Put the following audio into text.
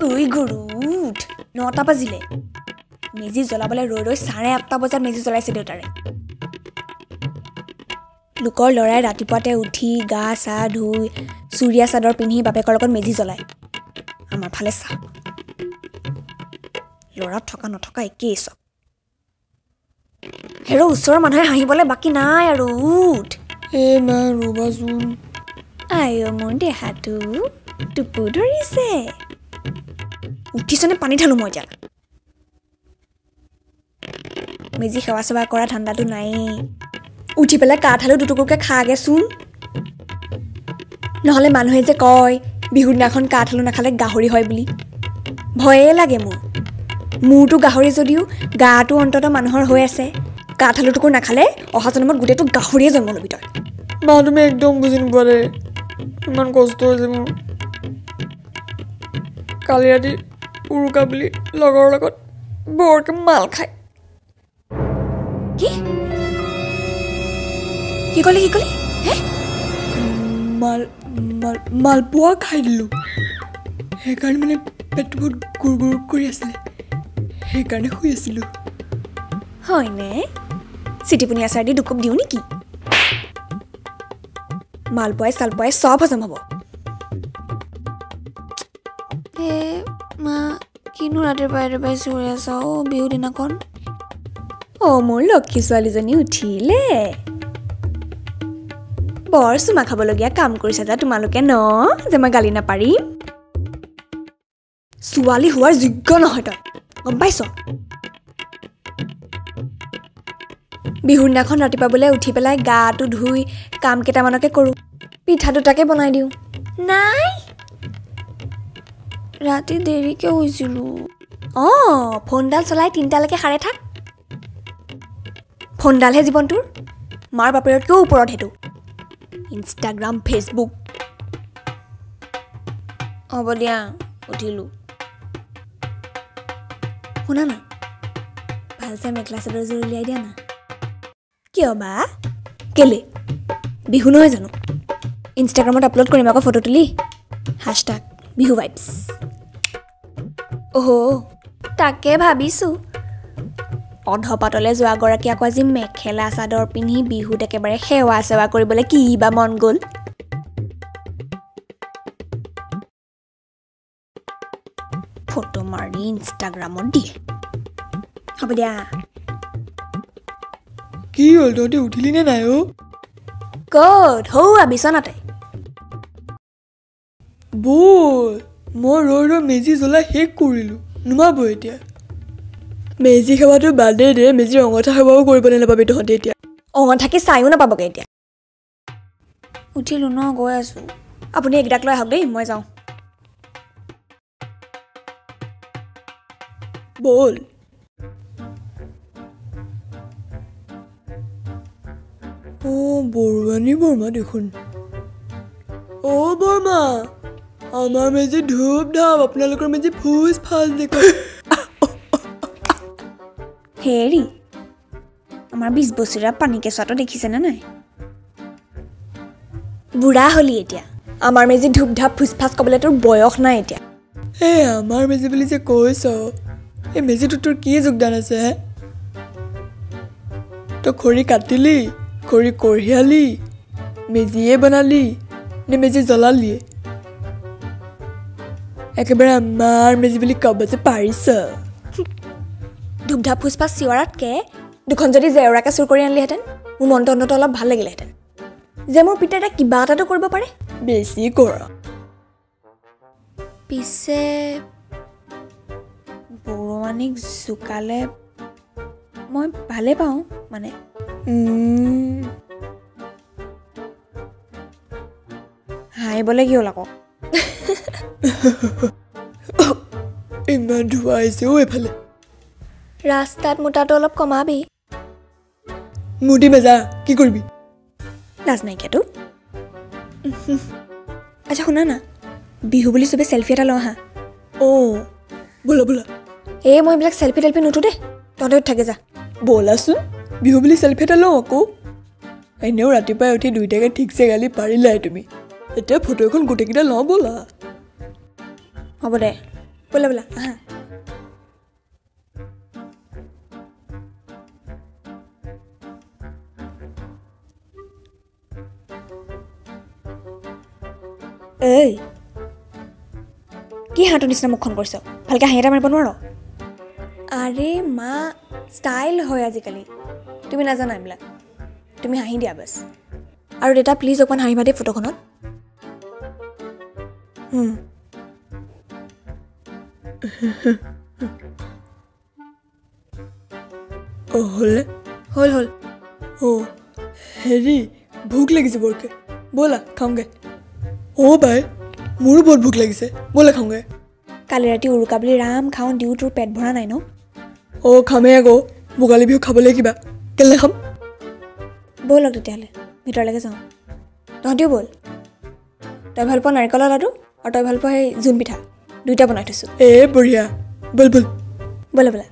ঐ গুৰু উঠ 9টা বাজিলে মেজি জ্বলাবলৈ ৰৈ 8:30 বজাত মেজি জ্বলাইছে দেউতাৰে লোকৰ লৰাই ৰাতিপুৱাতে উঠি গা চা ধুই চুৰিয়া চাদৰ পিন্ধি বাপেকৰ লগত মেজি জ্বলায় আমাৰ ফালে চা লৰা থকা নথকা একেই চব হেৰ ওচৰৰ মানুহে হাঁহিবলৈ বাকী নাই আৰু উঠ মা ৰবাচোন আই মোৰ দেহাটো টুপু ধৰিছে উঠিছনে পানী ঢালো মই এতিয়া মেজি সেৱা চেৱা কৰা ঠাণ্ডাটো নাই উঠি পেলাই কাঠালো দুটুকুৰকে খাগেচোন নহ'লে মানুহে যে কয় বিহুৰ দিনাখন কাঠালো নাখালে গাহৰি হয় বুলি ভয়ে লাগে মোৰতো গাহৰি যদিও গাটো অন্তত মানুহৰ হৈ আছে কাঠালো টুকুৰ নাখালে অহা জন্মত গোটেইটো গাহৰিয়ে জন্ম ল'বি তই মা তুমি একদম বুজি নোপোৱা দে ইমান কষ্ট হৈছে মোৰ কালি ৰাতি উৰুকা বুলি লগৰ লগত বৰকে মাল খায় কি কলি হে মালপোৱা খাই দিলোঁ সেইকাৰণে মানে পেটটো বহুত গুৰ গুৰ কৰি আছিলে সেইকাৰণে শুই আছিলোঁ হয়নে চিটিপুনি আচাৰ দি দুকোপ দিওঁ নেকি মালপোৱাই চালপোৱাই চব হজম হ'ব মা কিনো ৰাতিপুৱাই চিঞৰি আছা বিহু দিনাখন মোৰ লক্ষী ছোৱালীজনী উঠিলে বৰ চুমা খাবলগীয়া কাম কৰিছা যা তোমালোকে ন যে মই গালি নাপাৰিম ছোৱালী হোৱাৰ যোগ্য নহয় তই গম পাইছ বিহুৰ দিনাখন ৰাতিপুৱা বোলে উঠি পেলাই গাটো ধুই কাম কেইটামানকে কৰোঁ পিঠা দুটাকে বনাই দিওঁ নাই ৰাতি দেৰিকে শুইছিলোঁ ফোনডাল চলাই 3টালৈকে সাৰে থাক ফোনডালহে জীৱনটোৰ মাৰ বাপেৰতকৈও ওপৰত সেইটো ইনষ্টাগ্ৰাম ফেচবুক হ'ব দিয়া উঠিলোঁ শুনা না ভাল চাই মেখেলা চাদৰযোৰ উলিয়াই দিয়া না কিয় বা কেলে বিহু নহয় জানো ইনষ্টাগ্ৰামত আপলোড কৰিম আকৌ ফটো তুলি #বিহু ভাইবছ তাকে ভাবিছোঁ অধপাতলৈ যোৱাগৰাকী আকৌ আজি মেখেলা চাদৰ পিন্ধি বিহুত একেবাৰে সেৱা চেৱা কৰিবলৈ কি বা মন গ'ল ফটো মাৰি ইনষ্টাগ্ৰামত দিয়ে হ'ব দিয়া কি হ'ল তহঁতি উঠিলি নে নাই ক'ত হৌৱা বিচনাতে ব'ল মই ৰৈ মেজি জ্বলাই শেষ কৰিলোঁ নুমাব এতিয়া মেজি সেৱাটো বাদেই দে মেজিৰ অঙঠা সেৱাও কৰিব নাপাবি তহঁতে এতিয়া অঙঠাকে চায়ো নাপাবগৈ এতিয়া উঠিলোঁ ন গৈ আছোঁ আপুনি এইকেইটাক লৈ আহক দেই মই যাওঁ ব'ল বৰুৱানী বৰ্মা দেখোন বৰ্মা আমাৰ মেজি ধূপ ধাপ আপোনালোকৰ মেজি ফুচ ফাচ দেখোন হেৰি আমাৰ 20 বছৰীয়া পানী কেঁচুৱাটো দেখিছেনে নাই বুঢ়া হলি এতিয়া আমাৰ মেজি ধূপ ধাপ ফুচফাচ ক'বলৈ তোৰ বয়স নাই এতিয়া আমাৰ মেজি বুলি যে কৈছ এই মেজিটোত তোৰ কি যোগদান আছে তই খৰি কাটিলি খৰি কঢ়িয়ালি মেজিয়ে বনালি নে মেজি জ্বলালিয়ে একেবাৰে আমাৰ মেজি বুলি ক'ব যে পাৰিছ ধূপ ধাপ ফুচফাচ চিঞৰাতকৈ দুখন যদি জেওৰাকে চুৰ কৰি আনিলিহেঁতেন মোৰ মনটো অন্তত অলপ ভাল লাগিলেহেঁতেন যে মোৰ পিতাই কিবা এটাতো কৰিব পাৰে বেছি কৰ পিছে বৰুৱানীক জোকালে মই ভালেই পাওঁ মানে হাঁহিবলৈ কি হ'ল আকৌ ইমান ধোঁৱা আহিছে এইফালে ৰাস্তাত মোটাটো অলপ কমাবি মুদি মেজা কি কৰিবি লাজ নাইকিয়াতো আচ্ছা শুনা না বিহু বুলি চবে চেলফি এটা লওঁ হা বোলা বোলা মই এইবিলাক চেলফি টেলফি নুঠো দেই তহঁতে থাকে যা ব'লাচোন বিহু বুলি চেলফি এটা লওঁ আকৌ এনেও ৰাতিপুৱাই উঠি দুইটাকে ঠিকছে গালি পাৰিলাই তুমি এতিয়া ফটো এখন গোটেইকেইটা লওঁ ব'লা হ'ব দে বোলা বোলা আহা এই কি হাঁহটোৰ নিচিনা মুখখন কৰিছ ভালকৈ হাঁহি এটা মাৰিব নোৱাৰ আৰে মা ষ্টাইল হয় আজিকালি তুমি নাজানা এইবিলাক তুমি হাঁহি দিয়া বাছ আৰু দেউতা প্লিজ অকণমান হাঁহি মাতি ফটোখনত হ'লে হ'ল হ'ল হেৰি ভোক লাগিছে বৰকে ব'লা খাওঁগৈ বাই মোৰো বহুত ভোক লাগিছে ব'লা খাওঁগৈ কালি ৰাতি উৰুকা বুলি ৰাম খাওঁ দিওঁ তোৰ পেট ভৰা নাই ন খামেই আকৌ ভোগালী বিহু খাবলৈ কিবা কেলে খাম ব'লক তেতিয়াহ'লে ভিতৰলৈকে যাওঁ তহঁতিও ব'ল তই ভাল পোৱা নাৰিকলৰ লাডু আৰু তই ভাল পোৱা সেই জোন পিঠা দুইটা বনাই থৈছোঁ বঢ়িয়া ব'ল ব'লা